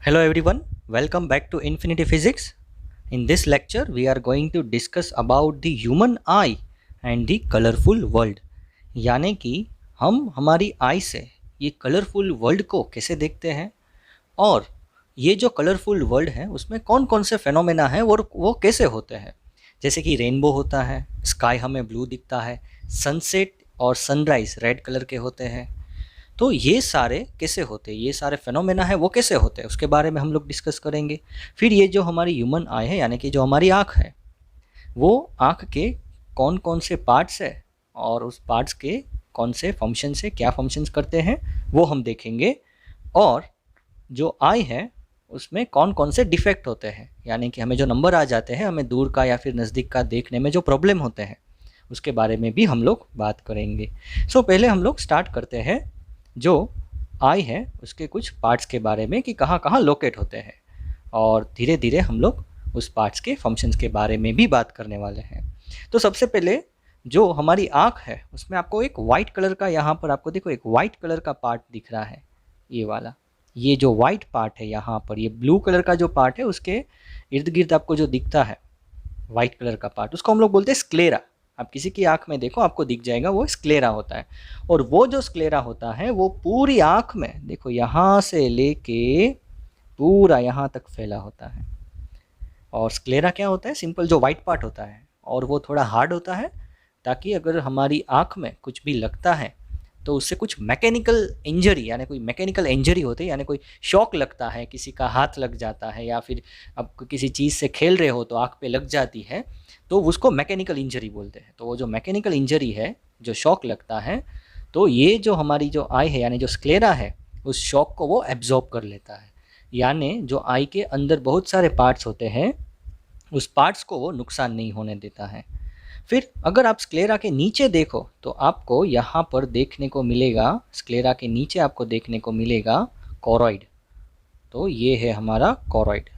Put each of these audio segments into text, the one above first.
Hello everyone, welcome back to Infinity Physics. In this lecture, we are going to discuss about the human eye and the colorful world. यानी कि हम हमारी आई से ये colourful world को कैसे देखते हैं और ये जो कलरफुल वर्ल्ड है उसमें कौन कौन से फेनोमेना हैं और वो कैसे होते हैं। जैसे कि रेनबो होता है, स्काई हमें ब्लू दिखता है, सनसेट और सनराइज रेड कलर के होते हैं। तो ये सारे कैसे होते हैं, ये सारे फेनोमेना है वो कैसे होते हैं, उसके बारे में हम लोग डिस्कस करेंगे। फिर ये जो हमारी ह्यूमन आई है यानी कि जो हमारी आँख है, वो आँख के कौन कौन से पार्ट्स है और उस पार्ट्स के कौन से फंक्शन से क्या फंक्शंस करते हैं वो हम देखेंगे। और जो आई है उसमें कौन कौन से डिफेक्ट होते हैं, यानी कि हमें जो नंबर आ जाते हैं, हमें दूर का या फिर नज़दीक का देखने में जो प्रॉब्लम होते हैं उसके बारे में भी हम लोग बात करेंगे। पहले हम लोग स्टार्ट करते हैं जो आई है उसके कुछ पार्ट्स के बारे में कि कहाँ कहाँ लोकेट होते हैं, और धीरे धीरे हम लोग उस पार्ट्स के फंक्शंस के बारे में भी बात करने वाले हैं। तो सबसे पहले जो हमारी आँख है उसमें आपको एक वाइट कलर का, यहाँ पर आपको देखो एक वाइट कलर का पार्ट दिख रहा है, ये वाला। ये जो वाइट पार्ट है यहाँ पर, ये ब्लू कलर का जो पार्ट है उसके इर्द गिर्द आपको जो दिखता है वाइट कलर का पार्ट, उसको हम लोग बोलते हैं स्क्लेरा। आप किसी की आँख में देखो आपको दिख जाएगा वो स्क्लेरा होता है। और वो जो स्क्लेरा होता है वो पूरी आँख में देखो यहाँ से लेके पूरा यहाँ तक फैला होता है। और स्क्लेरा क्या होता है, सिंपल जो वाइट पार्ट होता है, और वो थोड़ा हार्ड होता है ताकि अगर हमारी आँख में कुछ भी लगता है तो उससे कुछ मैकेनिकल इंजरी, यानी कोई मैकेनिकल इंजरी होती है, यानी कोई शॉक लगता है, किसी का हाथ लग जाता है या फिर आप किसी चीज़ से खेल रहे हो तो आँख पे लग जाती है, तो उसको मैकेनिकल इंजरी बोलते हैं। तो वो जो मैकेनिकल इंजरी है, जो शॉक लगता है, तो ये जो हमारी जो आई है यानी जो स्क्लेरा है उस शॉक को वो एब्जॉर्ब कर लेता है। यानी जो आई के अंदर बहुत सारे पार्ट्स होते हैं उस पार्ट्स को वो नुकसान नहीं होने देता है। फिर अगर आप स्क्लेरा के नीचे देखो तो आपको यहाँ पर देखने को मिलेगा, स्क्लेरा के नीचे आपको देखने को मिलेगा कोरॉइड। तो ये है हमारा कोरॉइड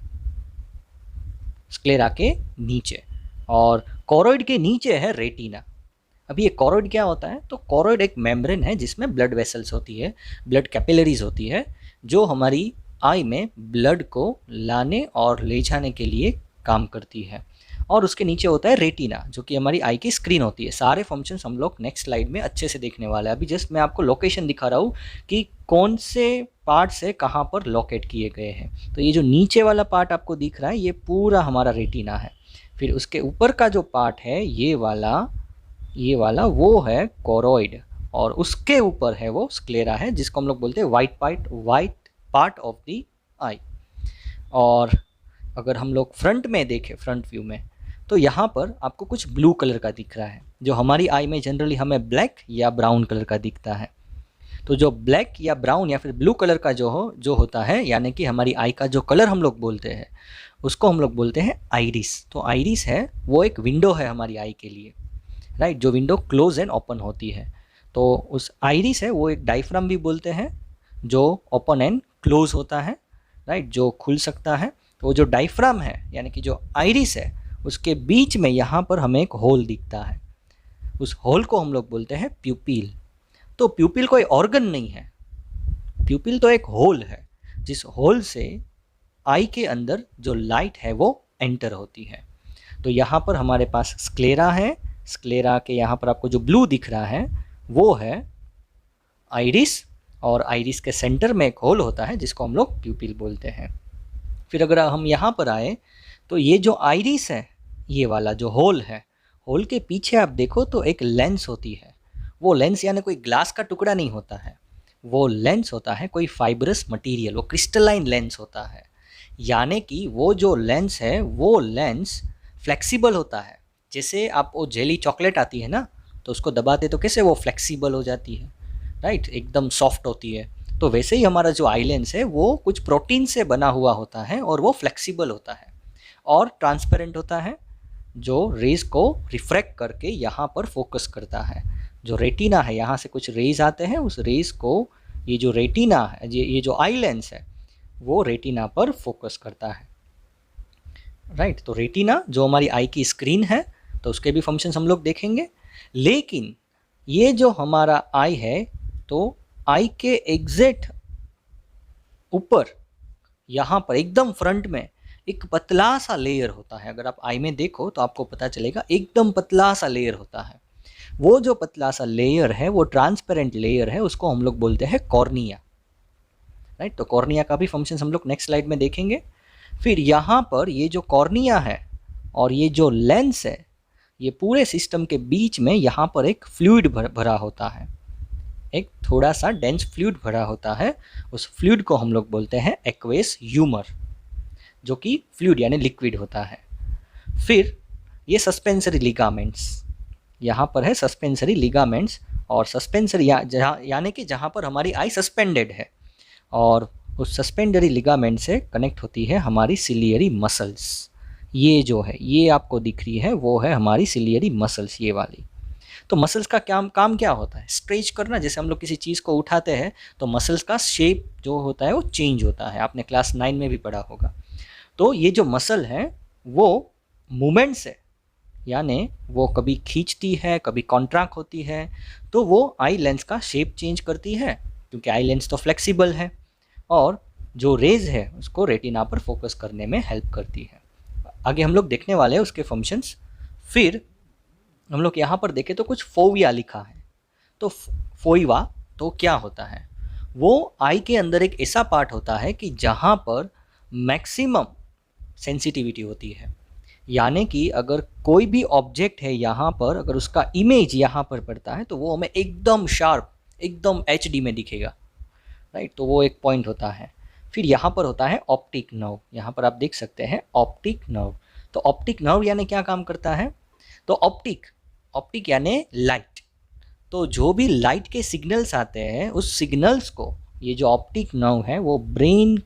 स्क्लेरा के नीचे, और कोरॉइड के नीचे है रेटिना। अभी ये कोरॉइड क्या होता है, तो कोरॉइड एक मेम्ब्रेन है जिसमें ब्लड वेसल्स होती है, ब्लड कैपिलरीज होती है, जो हमारी आई में ब्लड को लाने और ले जाने के लिए काम करती है। और उसके नीचे होता है रेटिना जो कि हमारी आई की स्क्रीन होती है। सारे फंक्शंस हम लोग नेक्स्ट स्लाइड में अच्छे से देखने वाले हैं। अभी जस्ट मैं आपको लोकेशन दिखा रहा हूँ कि कौन से पार्ट से कहाँ पर लोकेट किए गए हैं। तो ये जो नीचे वाला पार्ट आपको दिख रहा है ये पूरा हमारा रेटिना है। फिर उसके ऊपर का जो पार्ट है ये वाला वो है कोरॉइड, और उसके ऊपर है वो स्क्लेरा है जिसको हम लोग बोलते हैं white part of the eye. और अगर हम लोग फ्रंट में देखें, फ्रंट व्यू में, तो यहाँ पर आपको कुछ ब्लू कलर का दिख रहा है, जो हमारी आई में जनरली हमें ब्लैक या ब्राउन कलर का दिखता है। तो जो ब्लैक या ब्राउन या फिर ब्लू कलर का जो होता है, यानी कि हमारी आई का जो कलर हम लोग बोलते हैं उसको हम लोग बोलते हैं आइरिस। तो आइरिस है वो एक विंडो है हमारी आई के लिए, राइट, जो विंडो क्लोज एंड ओपन होती है। तो उस आइरिस है वो एक डायफ्राम भी बोलते हैं, जो ओपन एंड क्लोज होता है, राइट, जो खुल सकता है। तो जो डायफ्राम है यानी कि जो आइरिस है उसके बीच में यहाँ पर हमें एक होल दिखता है, उस होल को हम लोग बोलते हैं प्यूपिल। तो प्यूपिल कोई ऑर्गन नहीं है, प्यूपिल तो एक होल है जिस होल से आई के अंदर जो लाइट है वो एंटर होती है। तो यहाँ पर हमारे पास स्क्लेरा है, स्क्लेरा के यहाँ पर आपको जो ब्लू दिख रहा है वो है आइरिस, और आइरिस के सेंटर में एक होल होता है जिसको हम लोग प्यूपिल बोलते हैं। फिर अगर हम यहाँ पर आए तो ये जो आइरिस है, ये वाला जो होल है, होल के पीछे आप देखो तो एक लेंस होती है। वो लेंस यानी कोई ग्लास का टुकड़ा नहीं होता है, वो लेंस होता है कोई फाइब्रस मटेरियल, वो क्रिस्टलाइन लेंस होता है। यानी कि वो जो लेंस है वो लेंस फ्लेक्सिबल होता है। जैसे आप वो जेली चॉकलेट आती है ना, तो उसको दबाते तो कैसे वो फ्लेक्सिबल हो जाती है, राइट, एकदम सॉफ्ट होती है। तो वैसे ही हमारा जो आई लेंस है वो कुछ प्रोटीन से बना हुआ होता है और वो फ्लेक्सिबल होता है और ट्रांसपेरेंट होता है, जो रेज को रिफ्रैक्ट करके यहाँ पर फोकस करता है। जो रेटिना है यहाँ से कुछ रेज आते हैं, उस रेज को ये जो रेटिना है, ये जो आई लेंस है वो रेटिना पर फोकस करता है, राइट। तो रेटिना जो हमारी आई की स्क्रीन है, तो उसके भी फंक्शंस हम लोग देखेंगे। लेकिन ये जो हमारा आई है, तो आई के एग्जैक्ट ऊपर यहाँ पर एकदम फ्रंट में एक पतला सा लेयर होता है। अगर आप आई में देखो तो आपको पता चलेगा एकदम पतला सा लेयर होता है। वो जो पतला सा लेयर है वो ट्रांसपेरेंट लेयर है, उसको हम लोग बोलते हैं कॉर्निया, राइट। तो कॉर्निया का भी फंक्शन हम लोग नेक्स्ट स्लाइड में देखेंगे। फिर यहाँ पर ये जो कॉर्निया है और ये जो लेंस है, ये पूरे सिस्टम के बीच में यहाँ पर एक फ्लूइड भरा होता है, एक थोड़ा सा डेंस फ्लूइड भरा होता है। उस फ्लूइड को हम लोग बोलते हैं एक्वेस ह्यूमर, जो कि फ्लूइड यानी लिक्विड होता है। फिर ये सस्पेंसरी लिगामेंट्स, यहाँ पर है सस्पेंसरी लिगामेंट्स, और सस्पेंसरी यानी कि जहाँ पर हमारी आई सस्पेंडेड है, और उस सस्पेंडरी लिगामेंट से कनेक्ट होती है हमारी सिलियरी मसल्स। ये जो है, ये आपको दिख रही है, वो है हमारी सिलियरी मसल्स, ये वाली। तो मसल्स का काम क्या होता है? स्ट्रेच करना। जैसे हम लोग किसी चीज़ को उठाते हैं तो मसल्स का शेप जो होता है वो चेंज होता है, आपने क्लास 9 में भी पढ़ा होगा। तो ये जो मसल है वो मूवमेंट्स है, यानी वो कभी खींचती है, कभी कॉन्ट्रैक्ट होती है, तो वो आई लेंस का शेप चेंज करती है, क्योंकि आई लेंस तो फ्लेक्सिबल है, और जो रेज है उसको रेटिना पर फोकस करने में हेल्प करती है। आगे हम लोग देखने वाले हैं उसके फंक्शंस। फिर हम लोग यहाँ पर देखें तो कुछ फोविया लिखा है। तो फोइवा तो क्या होता है? वो आई के अंदर एक ऐसा पार्ट होता है कि जहाँ पर मैक्सिमम सेंसिटिविटी होती है, यानी कि अगर कोई भी ऑब्जेक्ट है यहाँ पर, अगर उसका इमेज यहाँ पर पड़ता है तो वो हमें एकदम शार्प, एकदम HD में दिखेगा, राइट। तो वो एक पॉइंट होता है। फिर यहाँ पर होता है ऑप्टिक नर्व, यहाँ पर आप देख सकते हैं ऑप्टिक नर्व। तो ऑप्टिक नर्व यानी क्या काम करता है? तो ऑप्टिक यानी लाइट। तो जो भी लाइट के सिग्नल्स आते हैं, उस सिग्नल्स को ये जो ऑप्टिक नर्व है वो ब्रेन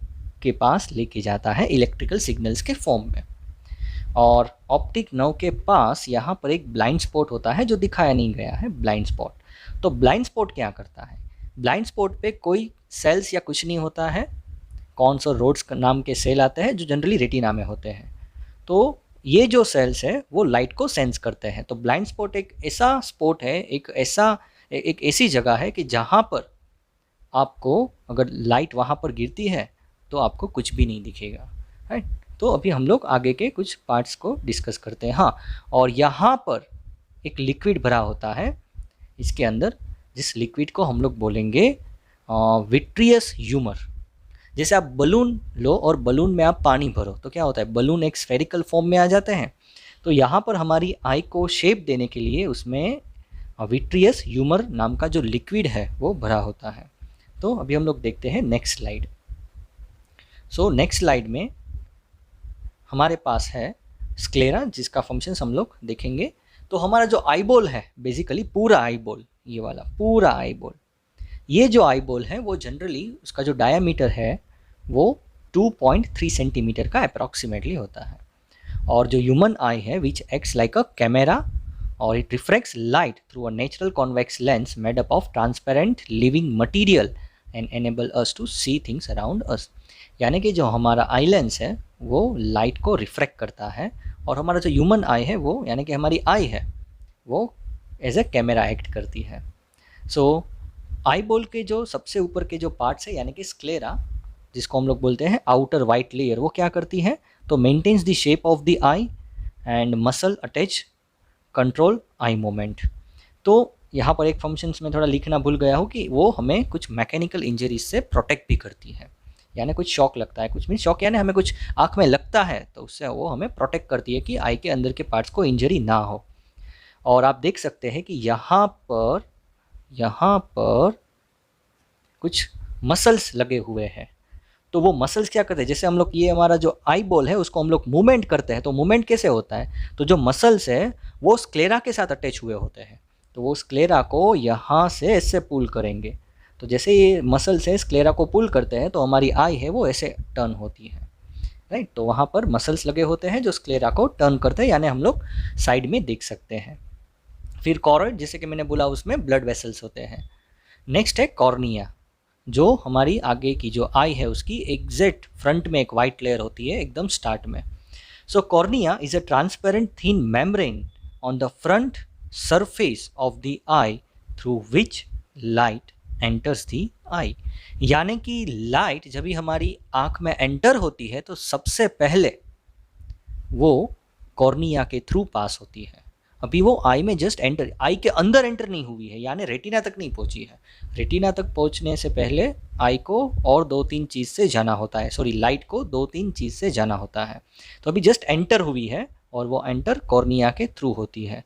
के पास लेके जाता है इलेक्ट्रिकल सिग्नल्स के फॉर्म में। और ऑप्टिक नर्व के पास यहाँ पर एक ब्लाइंड स्पॉट होता है जो दिखाया नहीं गया है, ब्लाइंड स्पॉट। तो ब्लाइंड स्पॉट क्या करता है? ब्लाइंड स्पॉट पे कोई सेल्स या कुछ नहीं होता है, कॉन्स और रोड्स नाम के सेल आते हैं जो जनरली रेटिना में होते हैं। तो ये जो सेल्स है वो लाइट को सेंस करते हैं। तो ब्लाइंड स्पॉट एक ऐसा स्पॉट है, एक ऐसी जगह है कि जहाँ पर आपको अगर लाइट वहाँ पर गिरती है तो आपको कुछ भी नहीं दिखेगा, राइट। तो अभी हम लोग आगे के कुछ पार्ट्स को डिस्कस करते हैं। हाँ, और यहाँ पर एक लिक्विड भरा होता है इसके अंदर, जिस लिक्विड को हम लोग बोलेंगे विट्रियस ह्यूमर। जैसे आप बलून लो और बलून में आप पानी भरो तो क्या होता है? बलून एक स्फेरिकल फॉर्म में आ जाते हैं। तो यहाँ पर हमारी आई को शेप देने के लिए उसमें विट्रियस ह्यूमर नाम का जो लिक्विड है वो भरा होता है। तो अभी हम लोग देखते हैं next slide. So next slide में हमारे पास है स्क्लेरा, जिसका फंक्शंस हम लोग देखेंगे। तो हमारा जो आईबॉल है, बेसिकली पूरा आईबॉल, ये वाला पूरा आईबॉल, ये जो आईबॉल है वो जनरली उसका जो डायामीटर है वो 2.3 सेंटीमीटर का अप्रॉक्सीमेटली होता है। और जो ह्यूमन आई है which acts like a camera, और it reflects light through a natural convex lens made up of transparent living material and enable us to see things around us. यानी कि जो हमारा आई लेंस है वो light को reflect करता है, और हमारा जो ह्यूमन आई है वो, यानी कि हमारी आई है, वो एज ए कैमरा एक्ट करती है। सो आई बॉल के जो सबसे ऊपर के जो पार्ट्स है, यानी कि स्क्लेरा, जिसको हम लोग बोलते हैं आउटर वाइट लेयर, वो क्या करती है? तो maintains the shape of the eye and muscle attach control eye movement. तो यहाँ पर एक फंक्शंस में थोड़ा लिखना भूल गया हूँ कि वो हमें कुछ मैकेनिकल इंजरीज से प्रोटेक्ट भी करती है, यानी कुछ शॉक लगता है, कुछ मीन शॉक यानी हमें कुछ आँख में लगता है तो उससे वो हमें प्रोटेक्ट करती है कि आई के अंदर के पार्ट्स को इंजरी ना हो। और आप देख सकते हैं कि यहाँ पर कुछ मसल्स लगे हुए हैं। तो वो मसल्स क्या करते हैं? जैसे हम लोग, ये हमारा जो आई बॉल है उसको हम लोग मूवमेंट करते हैं, तो मूवमेंट कैसे होता है? तो जो मसल्स है वो स्क्लेरा के साथ अटैच हुए होते हैं, तो वो स्क्लेरा को यहाँ से ऐसे पुल करेंगे। तो जैसे ये मसल्स है स्क्लेरा को पुल करते हैं तो हमारी आई है वो ऐसे टर्न होती है, राइट। तो वहाँ पर मसल्स लगे होते हैं जो स्क्लेरा को टर्न करते हैं, यानी हम लोग साइड में देख सकते हैं। फिर कॉर्ड, जैसे कि मैंने बोला, उसमें ब्लड वेसल्स होते हैं। नेक्स्ट है कॉर्निया, जो हमारी आगे की जो आई है उसकी एग्जैक्ट फ्रंट में एक वाइट लेयर होती है एकदम स्टार्ट में। So cornea is a transparent thin membrane on the front surface of the eye through which light enters the eye. यानी कि लाइट जब भी हमारी आँख में एंटर होती है तो सबसे पहले वो कॉर्निया के थ्रू पास होती है। अभी वो आई में जस्ट एंटर, आई के अंदर एंटर नहीं हुई है, यानी रेटिना तक नहीं पहुंची है। रेटिना तक पहुंचने से पहले आई को और 2-3 चीज़ से जाना होता है, सॉरी लाइट को 2-3 चीज़ से जाना होता है। तो अभी जस्ट एंटर हुई है और वो एंटर कॉर्निया के थ्रू होती है।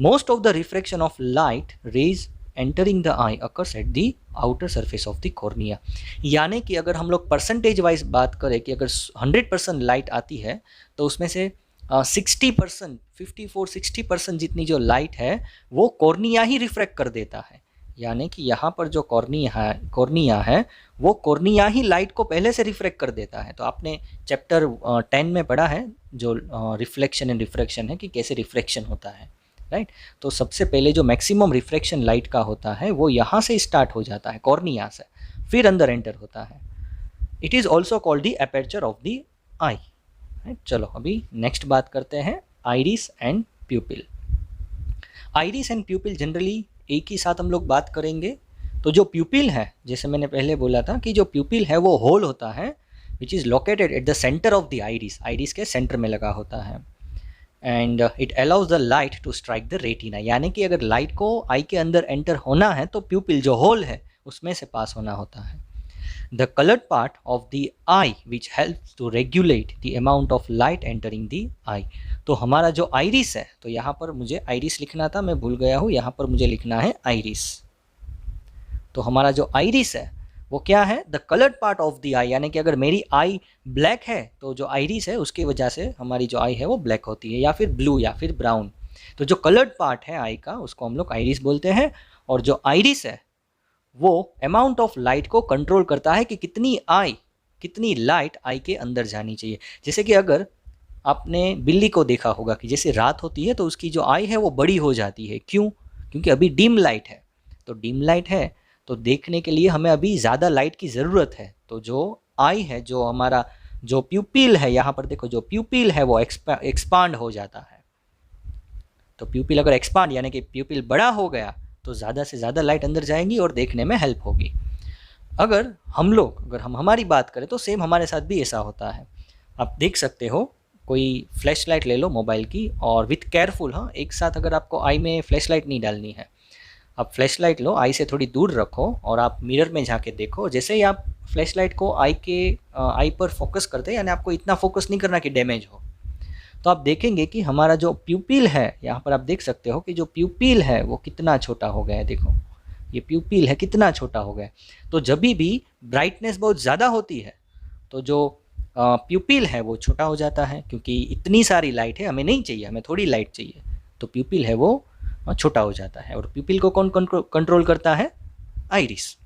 Most of the refraction of light rays entering the I occurs at the outer surface of the cornea. यानी कि अगर हम लोग परसेंटेज वाइज बात करें कि अगर 100% लाइट आती है तो उसमें से 60%, 54-60% जितनी जो लाइट है वो कॉर्निया ही रिफ्रैक्ट कर देता है। यानी कि यहाँ पर जो कॉर्निया है वो कॉर्निया ही लाइट को पहले से रिफ्रैक्ट कर देता है। तो आपने चैप्टर 10 में पढ़ा है जो रिफ्लेक्शन एंड रिफ्रैक्शन है कि कैसे रिफ्रैक्शन होता है, राइट। तो सबसे पहले जो मैक्सिमम रिफ्रैक्शन लाइट का होता है वो यहाँ से स्टार्ट हो जाता है, कॉर्निया से, फिर अंदर एंटर होता है। It is also called the aperture of the eye. चलो अभी नेक्स्ट बात करते हैं iris and pupil. Iris and pupil generally एक ही साथ हम लोग बात करेंगे। तो जो प्यूपिल है, जैसे मैंने पहले बोला था कि जो प्यूपिल है वो होल होता है which is located at the centre of the iris, iris के सेंटर में लगा होता है। And it allows the light to strike the retina. यानी कि अगर लाइट को आई के अंदर एंटर होना है तो प्यूपिल जो होल है उसमें से पास होना होता है। The colored part of the eye which helps to regulate the amount of light entering the eye। तो हमारा जो आइरिस है, तो यहाँ पर मुझे आइरिस लिखना था, मैं भूल गया हूँ, यहाँ पर मुझे लिखना है आइरिस। तो हमारा जो आइरिस है वो क्या है, the coloured part of the eye. यानी कि अगर मेरी आई ब्लैक है तो जो आइरिस है उसकी वजह से हमारी जो आई है वो ब्लैक होती है, या फिर ब्लू या फिर ब्राउन। तो जो कलर्ड पार्ट है आई का उसको हम लोग आइरिस बोलते हैं। और जो आइरिस है वो अमाउंट ऑफ लाइट को कंट्रोल करता है कि कितनी लाइट आई के अंदर जानी चाहिए। जैसे कि अगर आपने बिल्ली को देखा होगा कि जैसे रात होती है तो उसकी जो आई है वो बड़ी हो जाती है। क्यों? क्योंकि अभी डिम लाइट है। तो डिम लाइट है तो देखने के लिए हमें अभी ज़्यादा लाइट की ज़रूरत है। तो जो आई है, जो हमारा जो प्यूपिल है, यहाँ पर देखो जो प्यूपिल है वो एक्सपांड हो जाता है। तो प्यूपिल अगर एक्सपांड यानी कि प्यूपिल बड़ा हो गया तो ज़्यादा से ज़्यादा लाइट अंदर जाएंगी और देखने में हेल्प होगी। अगर हम हमारी बात करें तो सेम हमारे साथ भी ऐसा होता है। आप देख सकते हो, कोई फ्लैश लाइट ले लो मोबाइल की और विथ केयरफुल, हाँ एक साथ अगर आपको आई में फ्लैश लाइट नहीं डालनी है, आप फ्लैश लाइट लो, आई से थोड़ी दूर रखो और आप मिरर में झाँके देखो। जैसे ही आप फ्लैश लाइट को आई पर फोकस करते हैं, यानी आपको इतना फोकस नहीं करना कि डैमेज हो, तो आप देखेंगे कि हमारा जो प्यूपिल है, यहाँ पर आप देख सकते हो कि जो प्यूपिल है वो कितना छोटा हो गया है। देखो ये प्यूपिल है कितना छोटा हो गया है। तो जब भी ब्राइटनेस बहुत ज़्यादा होती है तो जो प्यूपिल है वो छोटा हो जाता है, क्योंकि इतनी सारी लाइट है, हमें नहीं चाहिए, हमें थोड़ी लाइट चाहिए। तो प्यूपिल है वो छोटा हो जाता है। और प्यूपिल को कौन कंट्रोल करता है? आइरिस।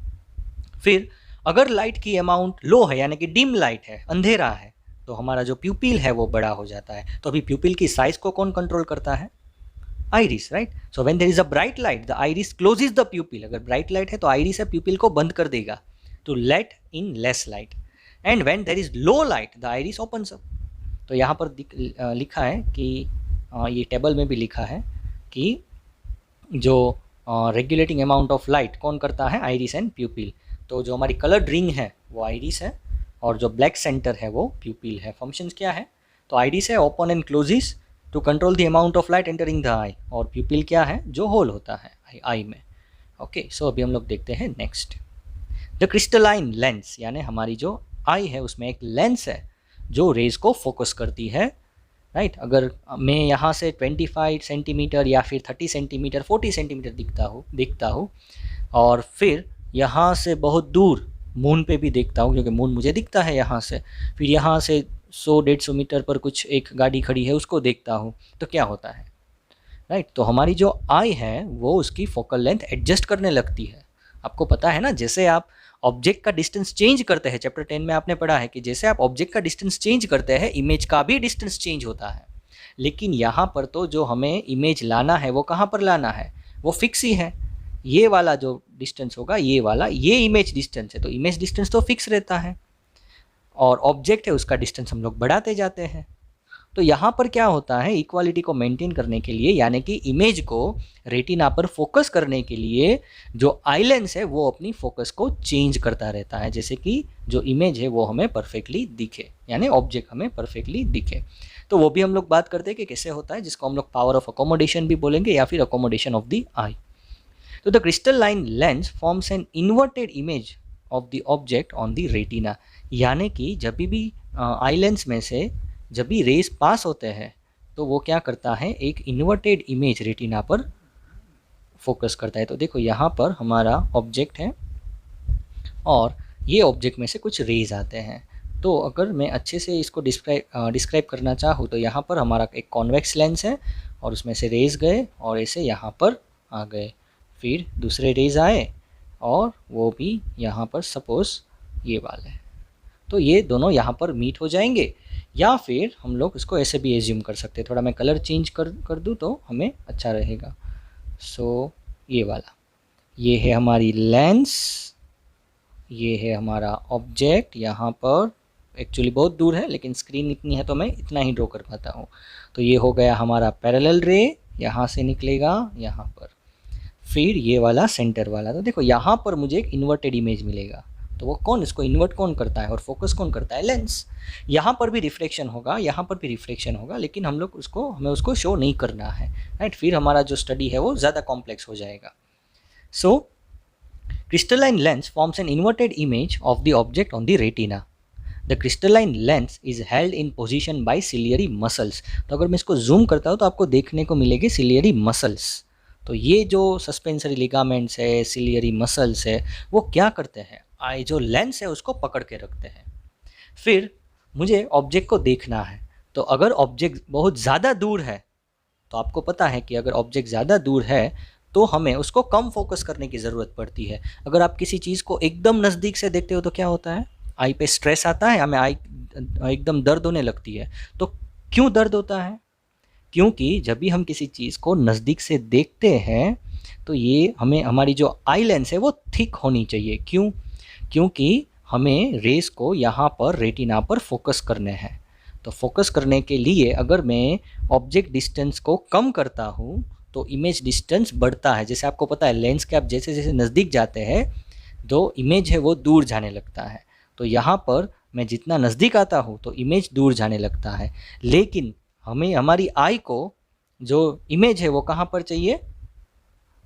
फिर अगर लाइट की अमाउंट लो है, यानी कि डिम लाइट है, अंधेरा है, तो हमारा जो प्यूपिल है वो बड़ा हो जाता है। तो अभी प्यूपिल की साइज को कौन कंट्रोल करता है? Iris, right. So when there is a bright light the iris closes the pupil. अगर ब्राइट लाइट है तो आइरिस है प्यूपिल को बंद कर देगा to let in less light. And when there is low light the iris opens up. तो यहाँ पर लिखा है कि ये टेबल में भी लिखा है कि जो रेगुलेटिंग अमाउंट ऑफ लाइट कौन करता है? Iris and प्यूपिल। तो जो हमारी कलर्ड रिंग है वो आइरिस है और जो ब्लैक सेंटर है वो प्यूपिल है। फंक्शंस क्या है? तो आइरिस है open and closes to control the amount of light entering the eye, और प्यूपिल क्या है? जो होल होता है आई में। ओके, सो अभी हम लोग देखते हैं नेक्स्ट, द क्रिस्टलाइन लेंस। यानी हमारी जो आई है उसमें एक लेंस है जो रेज को फोकस करती है, राइट। अगर मैं यहाँ से 25 सेंटीमीटर या फिर 30 सेंटीमीटर 40 सेंटीमीटर दिखता हूँ और फिर यहाँ से बहुत दूर मून पे भी देखता हूँ, क्योंकि मून मुझे दिखता है यहाँ से, फिर यहाँ से 100-150 मीटर पर कुछ एक गाड़ी खड़ी है उसको देखता हूँ, तो क्या होता है, राइट। तो हमारी जो आई है वो उसकी फोकल लेंथ एडजस्ट करने लगती है। आपको पता है ना, जैसे आप ऑब्जेक्ट का डिस्टेंस चेंज करते हैं, चैप्टर 10 में आपने पढ़ा है कि जैसे आप ऑब्जेक्ट का डिस्टेंस चेंज करते हैं इमेज का भी डिस्टेंस चेंज होता है। लेकिन यहाँ पर तो जो हमें इमेज लाना है वो कहाँ पर लाना है? वो फिक्स ही है। ये वाला जो डिस्टेंस होगा, ये वाला, ये इमेज डिस्टेंस है, तो इमेज डिस्टेंस तो फिक्स रहता है और ऑब्जेक्ट है उसका डिस्टेंस हम लोग बढ़ाते जाते हैं। तो यहाँ पर क्या होता है, इक्वालिटी को मेंटेन करने के लिए, यानी कि इमेज को रेटिना पर फोकस करने के लिए जो आई लेंस है वो अपनी फोकस को चेंज करता रहता है, जैसे कि जो इमेज है वो हमें परफेक्टली दिखे, यानी ऑब्जेक्ट हमें परफेक्टली दिखे। तो वो भी हम लोग बात करते हैं कि कैसे होता है, जिसको हम लोग पावर ऑफ अकोमोडेशन भी बोलेंगे या फिर अकोमोडेशन ऑफ द आई। तो the crystalline lens forms an inverted image of the object on the retina, यानी कि जब भी आई लेंस में से जब भी रेज पास होते हैं तो वो क्या करता है, एक इन्वर्टेड इमेज रेटिना पर फोकस करता है। तो देखो यहाँ पर हमारा ऑब्जेक्ट है और ये ऑब्जेक्ट में से कुछ रेज आते हैं। तो अगर मैं अच्छे से इसको डिस्क्राइब करना चाहूँ तो यहाँ पर हमारा एक कॉन्वेक्स लेंस है और उसमें से रेज गए और ऐसे यहाँ पर आ गए, फिर दूसरे रेज आए और वो भी यहाँ पर सपोज ये वाले, तो ये दोनों यहाँ पर मीट हो जाएंगे। या फिर हम लोग इसको ऐसे भी एज्यूम कर सकते हैं, थोड़ा मैं कलर चेंज कर दूँ तो हमें अच्छा रहेगा। सो ये वाला, ये है हमारी लेंस, ये है हमारा ऑब्जेक्ट। यहाँ पर एक्चुअली बहुत दूर है लेकिन स्क्रीन इतनी है तो मैं इतना ही ड्रॉ कर पाता हूँ। तो ये हो गया हमारा पैरेलल रे, यहाँ से निकलेगा यहाँ पर, फिर ये वाला सेंटर वाला। तो देखो यहाँ पर मुझे एक इन्वर्टेड इमेज मिलेगा। तो वो कौन, इसको इन्वर्ट कौन करता है और फोकस कौन करता है, लेंस। यहाँ पर भी रिफ्लेक्शन होगा, यहाँ पर भी रिफ्लेक्शन होगा, लेकिन हमें उसको शो नहीं करना है, राइट। फिर हमारा जो स्टडी है वो ज़्यादा कॉम्प्लेक्स हो जाएगा। सो crystalline lens forms an inverted image of the object on the retina. The crystalline lens is held in position by ciliary muscles. तो अगर मैं इसको जूम करता हूँ तो आपको देखने को मिलेगी सिलियरी मसल्स। तो ये जो सस्पेंसरी लिगामेंट्स है, सिलियरी मसल्स है, वो क्या करते हैं, आई जो लेंस है उसको पकड़ के रखते हैं। फिर मुझे ऑब्जेक्ट को देखना है, तो अगर ऑब्जेक्ट बहुत ज़्यादा दूर है, तो आपको पता है कि अगर ऑब्जेक्ट ज़्यादा दूर है तो हमें उसको कम फोकस करने की ज़रूरत पड़ती है। अगर आप किसी चीज़ को एकदम नज़दीक से देखते हो तो क्या होता है, आई पे स्ट्रेस आता है, हमें आई एकदम दर्द होने लगती है। तो क्यों दर्द होता है, क्योंकि जब भी हम किसी चीज़ को नज़दीक से देखते हैं तो ये हमें, हमारी जो आई लेंस है वो थिक होनी चाहिए। क्यों, क्योंकि हमें रेस को यहाँ पर रेटिना पर फोकस करने हैं। तो फोकस करने के लिए अगर मैं ऑब्जेक्ट डिस्टेंस को कम करता हूँ तो इमेज डिस्टेंस बढ़ता है। जैसे आपको पता है लेंस के आप जैसे जैसे नज़दीक जाते हैं तो इमेज है वो दूर जाने लगता है। तो यहाँ पर मैं जितना नज़दीक आता हूँ तो इमेज दूर जाने लगता है, लेकिन हमें हमारी आई को जो इमेज है वो कहाँ पर चाहिए,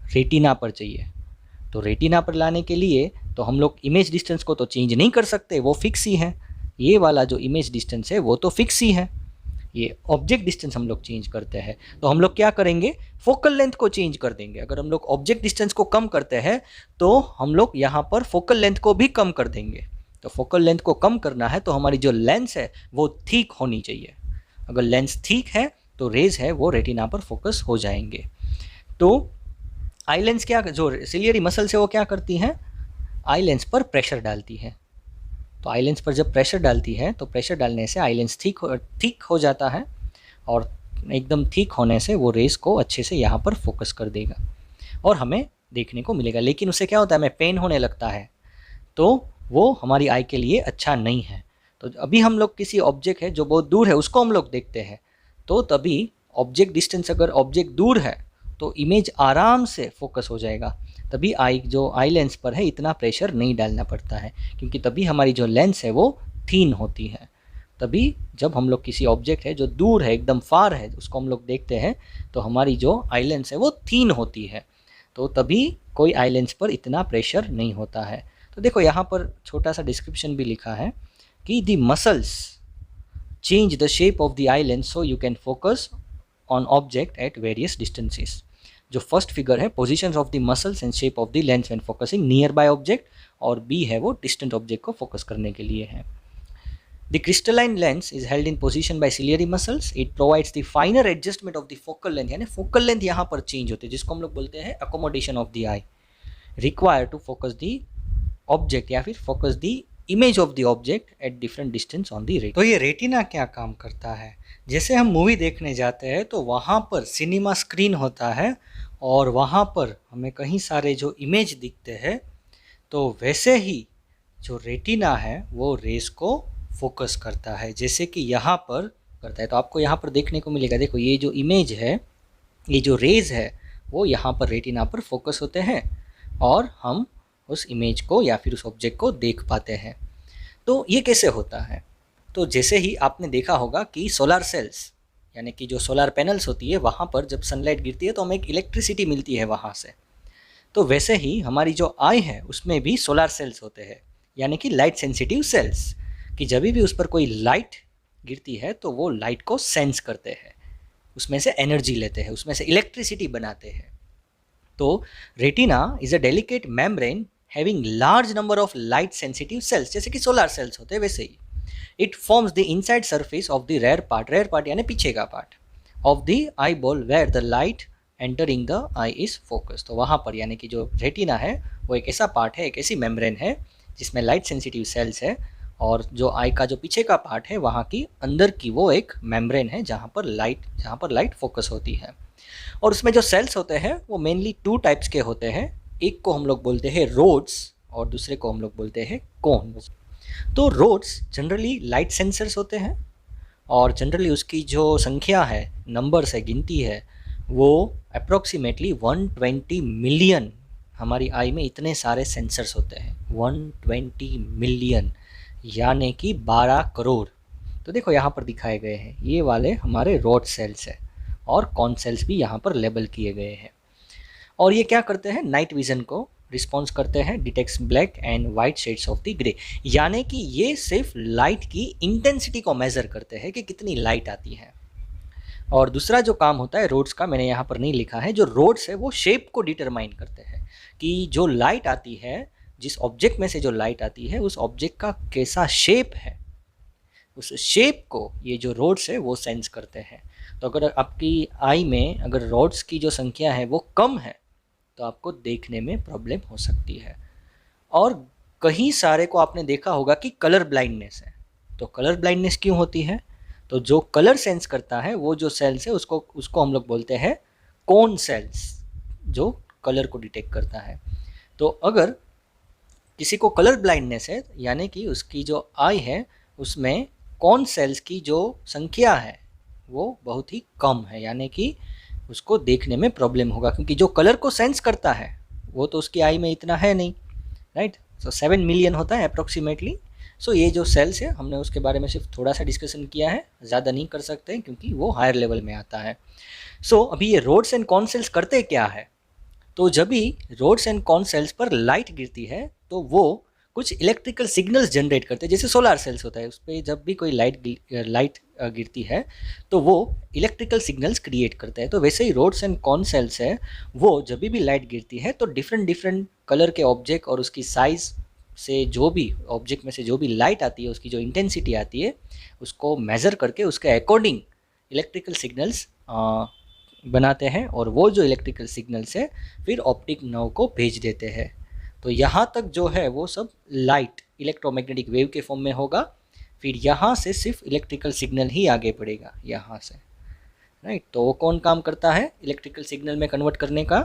रेटिना पर चाहिए। तो रेटिना पर लाने के लिए तो हम लोग इमेज डिस्टेंस को तो चेंज नहीं कर सकते, वो फिक्स ही है। ये वाला जो इमेज डिस्टेंस है वो तो फिक्स ही है, ये ऑब्जेक्ट डिस्टेंस हम लोग चेंज करते हैं। तो हम लोग क्या करेंगे, फोकल लेंथ को चेंज कर देंगे। अगर हम लोग ऑब्जेक्ट डिस्टेंस को कम करते हैं तो हम लोग यहाँ पर फोकल लेंथ को भी कम कर देंगे। तो फोकल लेंथ को कम करना है तो हमारी जो लेंस है वो ठीक होनी चाहिए। अगर लेंस ठीक है तो रेज है वो रेटिना पर फोकस हो जाएंगे। तो आई लेंस क्या, जो सिलियरी मसल से वो क्या करती हैं, आई लेंस पर प्रेशर डालती है। तो आई लेंस पर जब प्रेशर डालती है तो प्रेशर डालने से आई लेंस ठीक हो जाता है और एकदम ठीक होने से वो रेस को अच्छे से यहाँ पर फोकस कर देगा और हमें देखने को मिलेगा। लेकिन उससे क्या होता है, हमें पेन होने लगता है, तो वो हमारी आई के लिए अच्छा नहीं है। तो अभी हम लोग किसी ऑब्जेक्ट है जो बहुत दूर है उसको हम लोग देखते हैं, तो तभी ऑब्जेक्ट डिस्टेंस, अगर ऑब्जेक्ट दूर है तो इमेज आराम से फोकस हो जाएगा। तभी जो आई लेंस पर है इतना प्रेशर नहीं डालना पड़ता है, क्योंकि तभी हमारी जो लेंस है वो थीन होती है। तभी जब हम लोग किसी ऑब्जेक्ट है जो दूर है, एकदम फार है, उसको हम लोग देखते हैं तो हमारी जो आई लेंस है वो थीन होती है। तो तभी कोई आई लेंस पर इतना प्रेशर नहीं होता है। तो देखो यहाँ पर छोटा सा डिस्क्रिप्शन भी लिखा है कि the muscles change the shape of the eye lens so you can focus on object at various distances. जो फर्स्ट फिगर है positions of the muscles and shape of the lens when focusing near by object, और B है वो distant object को focus करने के लिए है। The crystalline lens is held in position by ciliary muscles, it provides the फाइनर adjustment of the focal length, यानी focal length यहाँ पर चेंज होती है, जिसको हम लोग बोलते हैं accommodation of the eye required to focus the object या फिर focus the image of the object at different distance on the retina. तो ये रेटिना क्या काम करता है, जैसे हम मूवी देखने जाते हैं तो वहाँ पर सिनेमा स्क्रीन होता है और वहाँ पर हमें कहीं सारे जो इमेज दिखते हैं, तो वैसे ही जो रेटिना है वो रेस को फोकस करता है। जैसे कि यहाँ पर करता है। तो आपको यहाँ पर देखने को मिलेगा, देखो ये जो इमेज है, ये जो रेज़ है वो यहाँ पर रेटिना पर फोकस होते हैं और हम उस इमेज को या फिर उस ऑब्जेक्ट को देख पाते हैं। तो ये कैसे होता है? तो जैसे ही आपने देखा होगा कि सोलर सेल्स यानी कि जो सोलर पैनल्स होती है वहाँ पर जब सनलाइट गिरती है तो हमें एक इलेक्ट्रिसिटी मिलती है वहाँ से। तो वैसे ही हमारी जो आई है उसमें भी सोलर सेल्स होते हैं यानी कि लाइट सेंसिटिव सेल्स, कि जब भी उस पर कोई लाइट गिरती है तो वो लाइट को सेंस करते हैं, उसमें से एनर्जी लेते हैं, उसमें से इलेक्ट्रिसिटी बनाते हैं। तो retina is a delicate membrane having large number of light sensitive cells, जैसे कि सोलर सेल्स होते हैं वैसे ही। It forms the inside surface of the rear part यानी पीछे का part of the eyeball where the light entering the eye is focus. तो वहाँ पर यानी कि जो रेटिना है वो एक ऐसा पार्ट है, एक ऐसी मेम्ब्रेन है जिसमें लाइट सेंसिटिव सेल्स है, और जो आई का जो पीछे का पार्ट है वहाँ की अंदर की वो एक मेम्ब्रेन है जहाँ पर लाइट फोकस होती है। और उसमें जो सेल्स होते हैं वो मेनली 2 टाइप्स के होते हैं। एक को हम लोग बोलते हैं रोड्स और दूसरे को हम लोग बोलते हैं कोन्स। तो रोड्स जनरली लाइट सेंसर्स होते हैं और जनरली उसकी जो संख्या है, नंबर्स है, गिनती है, वो अप्रोक्सीमेटली 120 मिलियन, हमारी आई में इतने सारे सेंसर्स होते हैं 120 मिलियन यानी कि 12 करोड़। तो देखो यहाँ पर दिखाए गए हैं, ये वाले हमारे रोड सेल्स है और कॉन सेल्स भी यहाँ पर लेबल किए गए हैं। और ये क्या करते हैं? नाइट विजन को रिस्पॉन्स करते हैं, detects black and white shades of the grey, यानी कि ये सिर्फ लाइट की इंटेंसिटी को मेज़र करते हैं कि कितनी लाइट आती है। और दूसरा जो काम होता है रोड्स का, मैंने यहाँ पर नहीं लिखा है, जो रोड्स है वो शेप को डिटरमाइन करते हैं कि जो लाइट आती है, जिस ऑब्जेक्ट में से जो लाइट आती है उस ऑब्जेक्ट का कैसा शेप है, उस शेप को ये जो रोड्स है वो सेंस करते हैं। तो अगर आपकी आई में अगर रोड्स की जो संख्या है वो कम है तो आपको देखने में प्रॉब्लम हो सकती है। और कहीं सारे को आपने देखा होगा कि कलर ब्लाइंडनेस है। तो कलर ब्लाइंडनेस क्यों होती है? तो जो कलर सेंस करता है वो जो सेल्स है उसको हम लोग बोलते हैं कोन सेल्स, जो कलर को डिटेक्ट करता है। तो अगर किसी को कलर ब्लाइंडनेस है यानी कि उसकी जो आई है उसमें कौन सेल्स की जो संख्या है वो बहुत ही कम है, यानी कि उसको देखने में प्रॉब्लम होगा, क्योंकि जो कलर को सेंस करता है वो तो उसकी आई में इतना है नहीं, राइट। सो 7 मिलियन होता है अप्रोक्सीमेटली। सो ये जो सेल्स है हमने उसके बारे में सिर्फ थोड़ा सा डिस्कशन किया है, ज़्यादा नहीं कर सकते क्योंकि वो हायर लेवल में आता है। सो अभी ये रोड्स एंड कॉन सेल्स करते क्या है? तो जब भी रोड्स एंड कॉन सेल्स पर लाइट गिरती है तो वो कुछ इलेक्ट्रिकल सिग्नल्स जनरेट करते हैं, जैसे सोलर सेल्स होता है उस पर जब भी कोई लाइट गिरती है तो वो इलेक्ट्रिकल सिग्नल्स क्रिएट करते हैं। तो वैसे ही रोड्स एंड कॉन सेल्स है, वो जब भी लाइट गिरती है तो डिफरेंट कलर के ऑब्जेक्ट और उसकी साइज़ से जो भी ऑब्जेक्ट में से जो भी लाइट आती है उसकी जो इंटेंसिटी आती है उसको मेज़र करके उसके अकॉर्डिंग इलेक्ट्रिकल सिग्नल्स बनाते हैं, और वो जो इलेक्ट्रिकल सिग्नल्स है फिर ऑप्टिक नर्व को भेज देते हैं। तो यहाँ तक जो है वो सब लाइट इलेक्ट्रोमैग्नेटिक वेव के फॉर्म में होगा, फिर यहाँ से सिर्फ इलेक्ट्रिकल सिग्नल ही आगे बढ़ेगा यहाँ से, राइट। तो वो कौन काम करता है इलेक्ट्रिकल सिग्नल में कन्वर्ट करने का?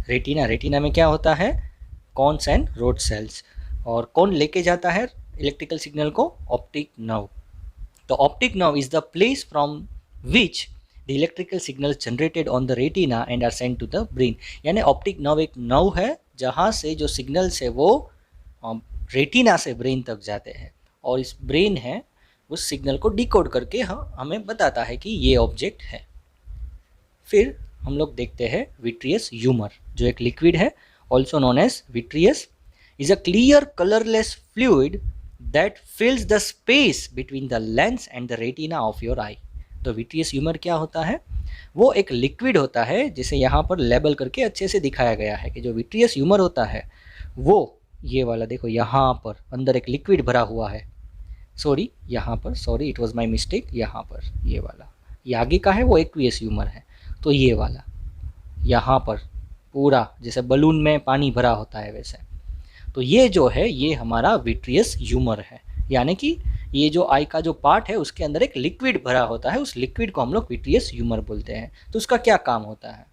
रेटिना में क्या होता है? Cones and rod cells. और कौन लेके जाता है इलेक्ट्रिकल सिग्नल को? Optic nerve. तो optic nerve is the place from which the electrical signal generated on the retina and are send to the brain. यानी ऑप्टिक नर्व एक नर्व है जहाँ से जो सिग्नल्स है वो रेटिना से ब्रेन तक जाते हैं, और इस ब्रेन है उस सिग्नल को डिकोड करके हमें बताता है कि ये ऑब्जेक्ट है। फिर हम लोग देखते हैं विट्रियस ह्यूमर, जो एक लिक्विड है, also known as vitreous, is a clear colourless fluid that fills the space between the lens and the retina of your eye. तो विट्रियस ह्यूमर क्या होता है? वो एक लिक्विड होता है, जिसे यहाँ पर लेबल करके अच्छे से दिखाया गया है कि जो विट्रियस ह्यूमर होता है वो ये वाला, देखो यहाँ पर अंदर एक लिक्विड भरा हुआ है, sorry it was my mistake, यहाँ पर ये वाला, ये आगे का है वो एक्वियस ह्यूमर है। तो ये वाला यहाँ पर पूरा जैसे बलून में पानी भरा होता है वैसे, तो ये जो है ये हमारा विट्रियस ह्यूमर है, यानी कि ये जो आई का जो पार्ट है उसके अंदर एक लिक्विड भरा होता है, उस लिक्विड को हम लोग विट्रियस ह्यूमर बोलते हैं। तो उसका क्या काम होता है?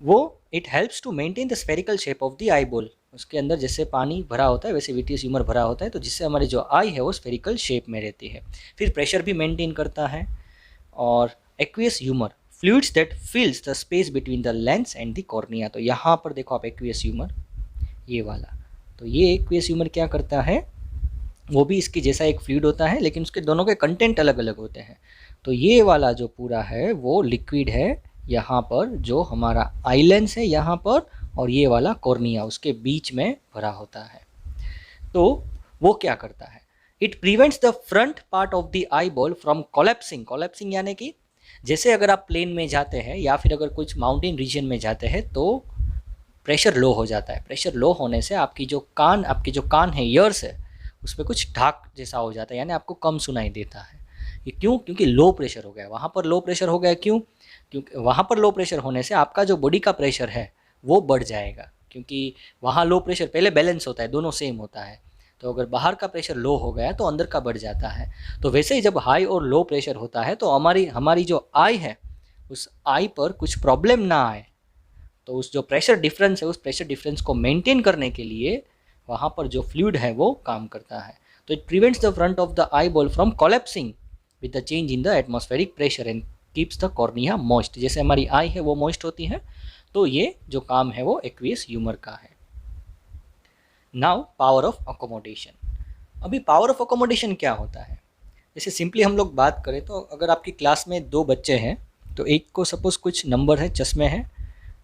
वो it helps to maintain the spherical shape of the eyeball, उसके अंदर जैसे पानी भरा होता है वैसे विट्रियस ह्यूमर भरा होता है, तो जिससे हमारी जो आई है वो स्फेरिकल शेप में रहती है। फिर प्रेशर भी मेंटेन करता है। और aqueous humour, fluids that fills the space between the lens and the cornea. तो यहाँ पर देखो आप एक्वियस ह्यूमर, ये वाला, तो ये एक्वियस ह्यूमर क्या करता है, वो भी इसके जैसा एक फ्लूइड होता है लेकिन उसके दोनों के कंटेंट अलग अलग होते हैं। तो ये वाला जो पूरा है वो लिक्विड है यहाँ पर, जो हमारा आई लेंस है यहाँ पर, और ये वाला कॉर्निया उसके बीच में भरा होता है। तो वो क्या करता है, it prevents the front part of the eye ball from collapsing. Collapsing यानी कि जैसे अगर आप प्लेन में जाते हैं या फिर अगर कुछ माउंटेन रीजन में जाते हैं तो प्रेशर लो हो जाता है। प्रेशर लो होने से आपकी जो कान है, ईयर्स है, उस पर कुछ ढाक जैसा हो जाता है, यानी आपको कम सुनाई देता है। ये क्यों? क्योंकि लो प्रेशर हो गया वहाँ पर। लो प्रेशर हो गया क्यों? क्योंकि वहाँ पर लो प्रेशर होने से आपका जो बॉडी का प्रेशर है वो बढ़ जाएगा, क्योंकि वहाँ लो प्रेशर पहले बैलेंस होता है, दोनों सेम होता है। तो अगर बाहर का प्रेशर लो हो गया तो अंदर का बढ़ जाता है। तो वैसे ही जब हाई और लो प्रेशर होता है तो हमारी जो आई है उस आई पर कुछ प्रॉब्लम ना आए, तो उस जो प्रेशर डिफरेंस है उस प्रेशर डिफरेंस को मेंटेन करने के लिए वहाँ पर जो फ्लूइड है वो काम करता है। तो it prevents the front of the eye ball from collapsing with the change in the atmospheric pressure and keeps the cornea moist. जैसे हमारी आई है वो मॉइस्ट होती है, तो ये जो काम है वो एक्वियस ह्यूमर का है। Now power of accommodation. अभी पावर ऑफ अकोमोडेशन क्या होता है, जैसे सिंपली हम लोग बात करें तो अगर आपकी क्लास में 2 बच्चे हैं तो एक को सपोज़ कुछ नंबर है, चश्मे हैं,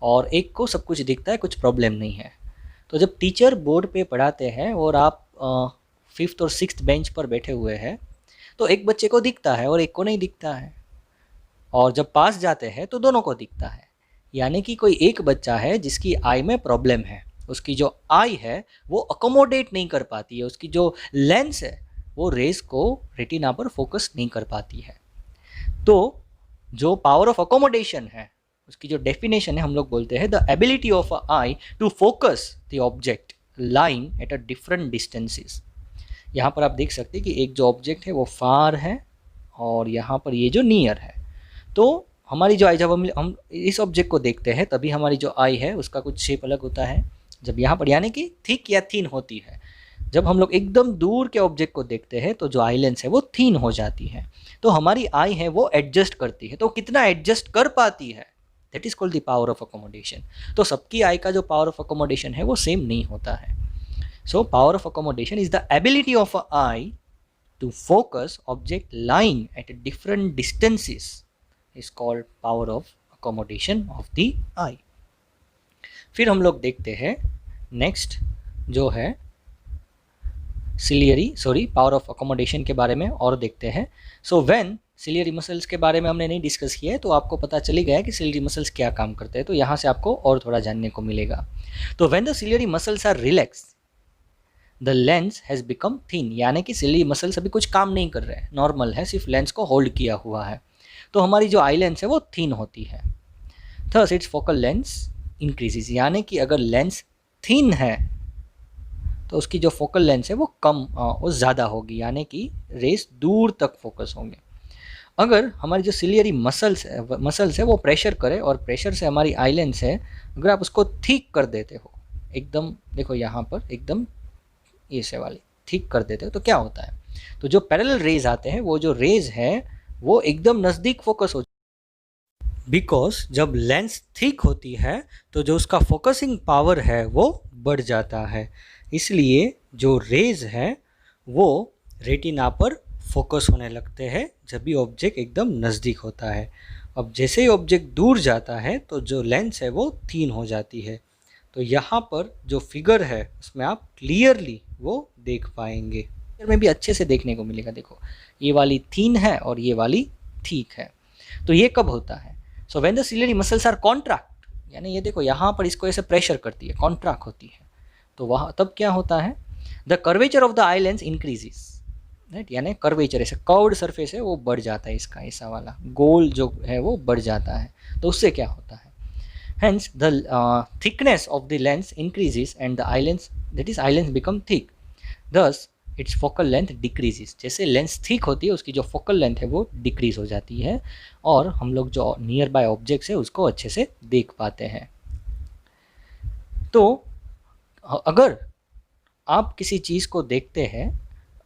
और एक को सब कुछ दिखता है, कुछ प्रॉब्लम नहीं है। तो जब टीचर बोर्ड पे पढ़ाते हैं और आप 5th और 6th बेंच पर बैठे हुए हैं तो एक बच्चे को दिखता है और एक को नहीं दिखता है, और जब पास जाते हैं तो दोनों को दिखता है। यानी कि कोई एक बच्चा है जिसकी आई में प्रॉब्लम है, उसकी जो आई है वो अकोमोडेट नहीं कर पाती है, उसकी जो लेंस है वो रेस को रेटिना पर फोकस नहीं कर पाती है। तो जो पावर ऑफ अकोमोडेशन है उसकी जो डेफिनेशन है हम लोग बोलते हैं the ability of a eye to focus the object line at a different distances. यहाँ पर आप देख सकते हैं कि एक जो ऑब्जेक्ट है वो फार है और यहाँ पर ये जो नियर है। तो हमारी जो आई, जब हम इस ऑब्जेक्ट को देखते हैं तभी हमारी जो आई है उसका कुछ शेप अलग होता है, जब यहाँ पर यानी कि थिक या थिन होती है। जब हम लोग एकदम दूर के ऑब्जेक्ट को देखते हैं तो जो आई लेंस है वो थिन हो जाती है। तो हमारी आई है वो एडजस्ट करती है, तो कितना एडजस्ट कर पाती है, that is called the power of accommodation. तो सबकी आई का जो पावर ऑफ अकोमोडेशन है वो सेम नहीं होता है। So power of accommodation is the ability of a eye to focus object line at different distances is called power of accommodation of the eye। फिर हम लोग देखते हैं नेक्स्ट जो है पावर ऑफ अकोमोडेशन के बारे में और देखते हैं। सो व्हेन सिलियरी मसल्स के बारे में हमने नहीं डिस्कस किया है तो आपको पता चली गया कि सिलियरी मसल्स क्या काम करते हैं, तो यहाँ से आपको और थोड़ा जानने को मिलेगा। तो when the ciliary muscles are relax the lens has become thin, यानी कि सिलियरी मसल्स अभी कुछ काम नहीं कर रहे हैं, नॉर्मल है, सिर्फ लेंस को होल्ड किया हुआ है, तो हमारी जो आई लेंस है वो थिन होती है। थर्स इट्स फोकल लेंस इंक्रीजेज, यानी कि अगर लेंस थिन है तो उसकी जो फोकल लेंस है वो वो ज़्यादा होगी, यानी कि रेस दूर तक फोकस होंगे। अगर हमारी जो सिलियरी मसल्स है वो प्रेशर करे और प्रेशर से हमारी आई लेंस है अगर आप उसको थिक कर देते हो, एकदम देखो यहाँ पर एकदम ये से वाली थिक कर देते हो, तो क्या होता है, तो जो पैरेलल रेज आते हैं वो जो रेज है वो एकदम नज़दीक फोकस हो, बिकॉज जब लेंस थिक होती है तो जो उसका फोकसिंग पावर है वो बढ़ जाता है, इसलिए जो रेज है वो रेटिना पर फोकस होने लगते हैं जब भी ऑब्जेक्ट एकदम नज़दीक होता है। अब जैसे ही ऑब्जेक्ट दूर जाता है तो जो लेंस है वो थिन हो जाती है। तो यहाँ पर जो फिगर है उसमें आप क्लियरली वो देख पाएंगे, में भी अच्छे से देखने को मिलेगा। देखो ये वाली थिन है और ये वाली ठीक है। तो ये कब होता है, so when the ciliary muscles are contract, यानी ये देखो यहाँ पर इसको ऐसे प्रेशर करती है, कॉन्ट्रैक्ट होती है, तो वहाँ तब क्या होता है, the curvature of the eye lens increases, right, यानी कर्वेचर ऐसे कर्व्ड सरफेस है वो बढ़ जाता है, इसका ऐसा वाला गोल जो है वो बढ़ जाता है। तो उससे क्या होता है, hence the thickness of the lens increases and the eye lens become thick, thus its focal length decreases। जैसे लेंस थिक होती है उसकी जो फोकल लेंथ है वो डिक्रीज हो जाती है और हम लोग जो नियर बाय ऑब्जेक्ट्स है उसको अच्छे से देख पाते हैं। तो अगर आप किसी चीज़ को देखते हैं,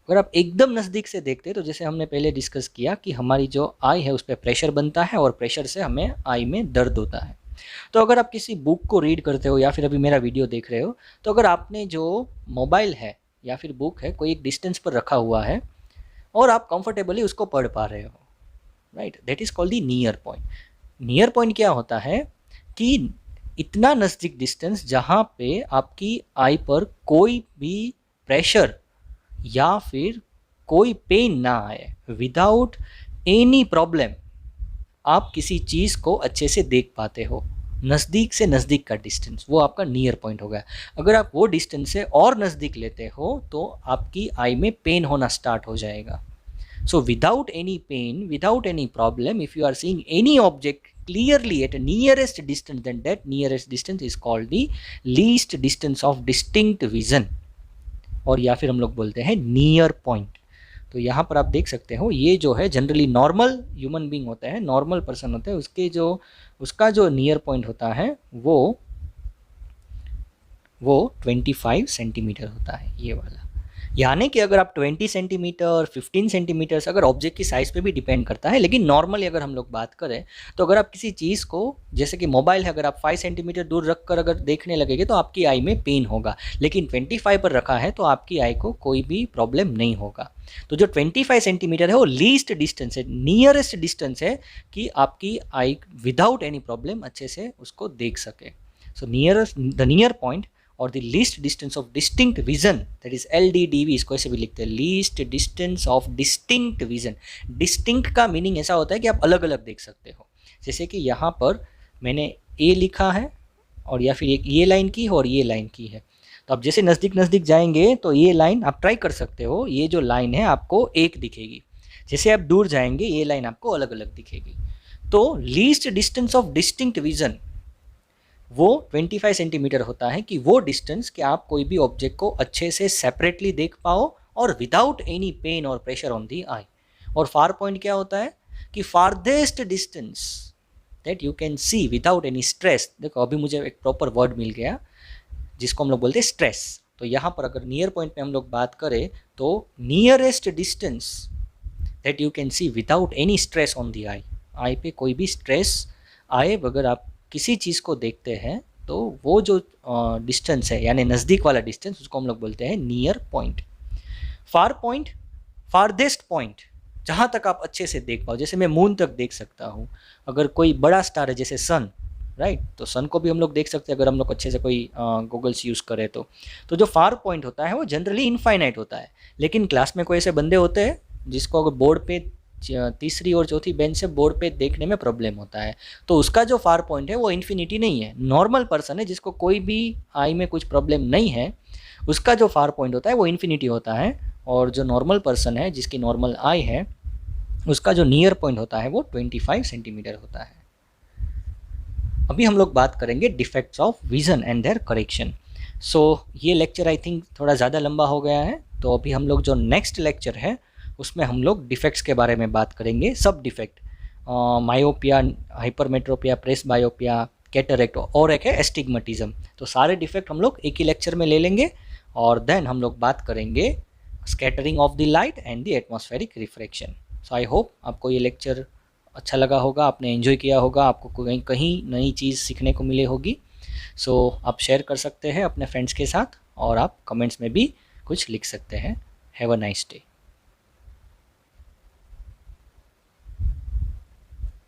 अगर आप एकदम नज़दीक से देखते हैं तो जैसे हमने पहले डिस्कस किया कि हमारी जो आई है उस पर प्रेशर बनता है और प्रेशर से हमें आई में दर्द होता है। तो अगर आप किसी बुक को रीड करते हो या फिर अभी मेरा वीडियो देख रहे हो, तो अगर आपने जो मोबाइल है या फिर बुक है कोई एक डिस्टेंस पर रखा हुआ है और आप कंफर्टेबली उसको पढ़ पा रहे हो, right, that is called the near point. Near point क्या होता है कि इतना नज़दीक डिस्टेंस जहाँ पे आपकी आई पर कोई भी प्रेशर या फिर कोई पेन ना आए, विदाउट एनी प्रॉब्लम आप किसी चीज़ को अच्छे से देख पाते हो। नज़दीक से नज़दीक का डिस्टेंस वो आपका नियर पॉइंट हो गया। अगर आप वो डिस्टेंस से और नज़दीक लेते हो तो आपकी आई में पेन होना स्टार्ट हो जाएगा। So without any pain, without any problem, if you are seeing any object clearly at a nearest distance, then that nearest distance is called the least distance of distinct vision, और या फिर हम लोग बोलते हैं near point. तो यहाँ पर आप देख सकते हो ये जो है जनरली नॉर्मल ह्यूमन बींग होता है, नॉर्मल पर्सन होता है, उसका जो नियर पॉइंट होता है वो 25 सेंटीमीटर होता है, ये वाला। यानी कि अगर आप 20 सेंटीमीटर 15 सेंटीमीटर्स, अगर ऑब्जेक्ट की साइज़ पे भी डिपेंड करता है, लेकिन नॉर्मली अगर हम लोग बात करें तो अगर आप किसी चीज़ को, जैसे कि मोबाइल है, अगर आप 5 सेंटीमीटर दूर रख कर अगर देखने लगेंगे तो आपकी आई में पेन होगा, लेकिन 25 पर रखा है तो आपकी आई को कोई भी प्रॉब्लम नहीं होगा। तो जो 25 सेंटीमीटर है वो लीस्ट डिस्टेंस है, नियरेस्ट डिस्टेंस है कि आपकी आई विदाउट एनी प्रॉब्लम अच्छे से उसको देख सके। सो द नियर पॉइंट और the least distance of distinct vision, that is LDDV, इसको ऐसे भी लिखते हैं, least distance of distinct vision. Distinct का मीनिंग ऐसा होता है कि आप अलग अलग देख सकते हो। जैसे कि यहाँ पर मैंने A लिखा है और या फिर एक ये लाइन की है और ये लाइन की है, तो आप जैसे नज़दीक नज़दीक जाएंगे तो ये लाइन आप ट्राई कर सकते हो, ये जो लाइन है आपको एक दिखेगी, जैसे आप दूर जाएंगे ये लाइन आपको अलग अलग दिखेगी। तो least distance of distinct vision वो 25 सेंटीमीटर होता है कि वो डिस्टेंस कि आप कोई भी ऑब्जेक्ट को अच्छे से सेपरेटली देख पाओ और विदाउट एनी पेन और प्रेशर ऑन दी आई। और फार पॉइंट क्या होता है कि farthest distance that you can see without any stress. देखो अभी मुझे एक प्रॉपर वर्ड मिल गया जिसको हम लोग बोलते हैं स्ट्रेस। तो यहाँ पर अगर नियर पॉइंट पे हम लोग बात करें तो nearest distance that you can see without any stress on the eye, eye पे कोई भी स्ट्रेस आए बगैर आप किसी चीज़ को देखते हैं तो वो जो डिस्टेंस है यानी नज़दीक वाला डिस्टेंस उसको हम लोग बोलते हैं near point. Far point, farthest point, जहाँ तक आप अच्छे से देख पाओ, जैसे मैं मून तक देख सकता हूँ। अगर कोई बड़ा स्टार है जैसे सन, राइट, तो सन को भी हम लोग देख सकते हैं अगर हम लोग अच्छे से कोई गूगल्स यूज़ करें तो जो फार पॉइंट होता है वो जनरली इनफाइनाइट होता है। लेकिन क्लास में कोई ऐसे बंदे होते हैं जिसको अगर बोर्ड पे तीसरी और चौथी बेंच से बोर्ड पे देखने में प्रॉब्लम होता है, तो उसका जो फार पॉइंट है वो इन्फिनिटी नहीं है। नॉर्मल पर्सन है जिसको कोई भी आई में कुछ प्रॉब्लम नहीं है, उसका जो फार पॉइंट होता है वो इन्फिनिटी होता है। और जो नॉर्मल पर्सन है जिसकी नॉर्मल आई है उसका जो नियर पॉइंट होता है वो 25 सेंटीमीटर होता है। अभी हम लोग बात करेंगे defects of vision and their correction. So ये लेक्चर आई थिंक थोड़ा ज़्यादा लंबा हो गया है, तो अभी हम लोग जो नेक्स्ट लेक्चर है उसमें हम लोग डिफेक्ट्स के बारे में बात करेंगे। सब defect, myopia, hypermetropia, presbyopia, cataract और एक है एस्टिग्मेटिज्म। तो सारे डिफेक्ट हम लोग एक ही लेक्चर में ले लेंगे और देन हम लोग बात करेंगे scattering of the light and the atmospheric refraction. So I hope आपको ये लेक्चर अच्छा लगा होगा, आपने एंजॉय किया होगा, आपको कहीं कहीं नई चीज़ सीखने को मिली होगी। सो आप शेयर कर सकते हैं अपने फ्रेंड्स के साथ और आप कमेंट्स में भी कुछ लिख सकते हैं। Have a nice day.